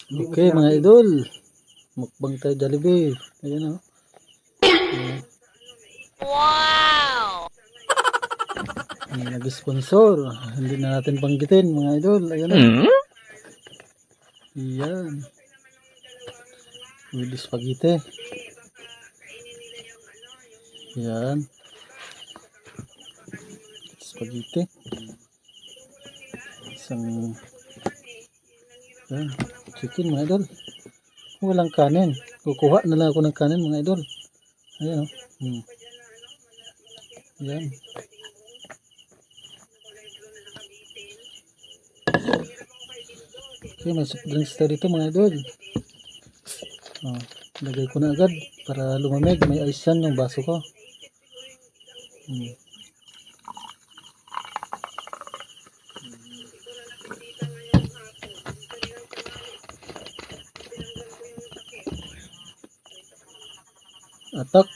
Okay mga idol, mukbang tayo Jollibee. Ayan o. Wow! Nag-sponsor. Hindi na natin banggitin mga idol. Ayan o. Ayan. With spaghetti. Ayan. Spaghetti. Isang ayan. Chicken mga idol. Walang kanin. Kukuha na lang ako ng kanin mga idol. Ayan o. Ayan. Okay, may soft drinks tayo dito mga idol. Lagay ko na agad para lumamig. May ice yan yung baso ko. Atak.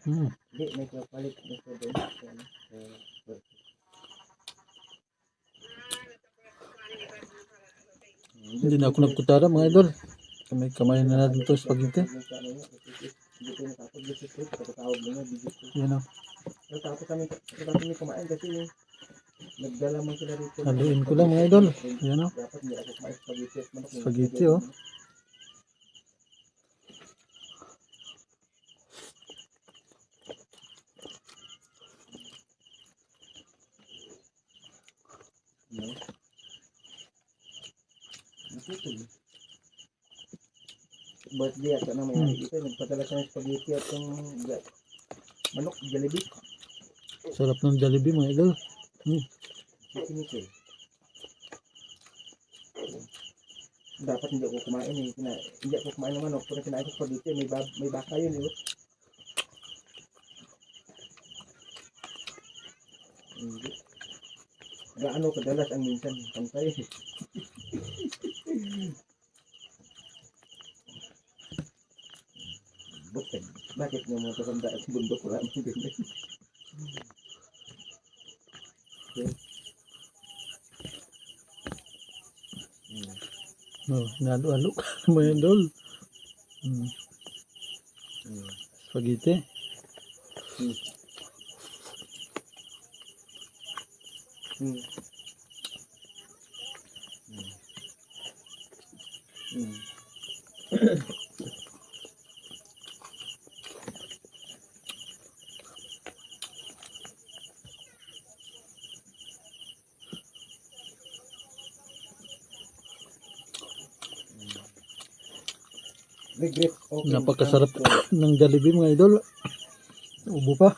Hindi, may kapalit dito din. Hindi na ako nagkutara mga idol. Kamay na natin ito spaghetti. Yan o. Tapos kami kumain kasi nagdala man sila dito. Haluin ko lang mga idol. Yan o. Dapat hindi ako kumain spaghetti at manok. Spaghetti o. Birthday at ano may dito. Nagpadala siya ng spaghetti at yung manok, Jollibee. Sarap ng Jollibee mga idol. Sinikil. Dapat hindi ako kumain eh. Hindi ako kumain ng manok. Pero kinain ko spaghetti. May baka yun eh. Hindi. Gaano kadalas ang minsan pantay. Bukod. Bakit nga mga kasanda at bundok wala mong ganyan? Nalo-alo ka mga idol. Spaghetti. Regret. Okay. Napakasarap ng Jollibee mga idol. Ubo pa.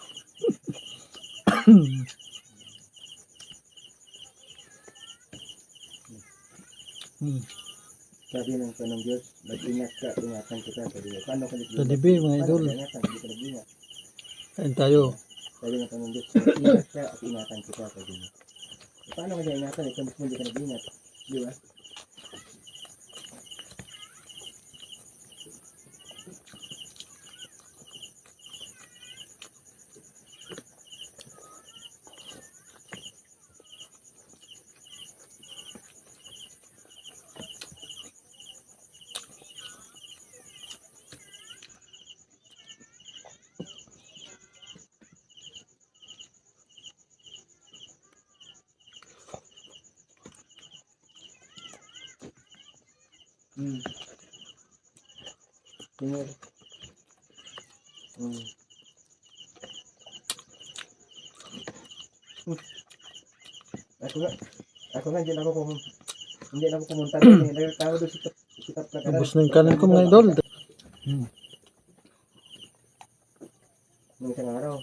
Sabi ng tanong Diyos, mag-ingat ka, ingatan kita. Paano ka nag-ingat? Jollibee mga idol. Ingatan, hindi ka nag-ingat. Kain tayo. Sabi ng tanong Diyos, mag-ingat ka at ingatan kita. Sabi niya. Paano ka niya ingatan? Ito mismo hindi ka nag-ingat. Di ba? Tingnan. Ako nga, hindi na ako pumunta doon. Nagkakawa doon sikat na kanan. Ubus na yung kanin ko mga idol. Nung isang araw.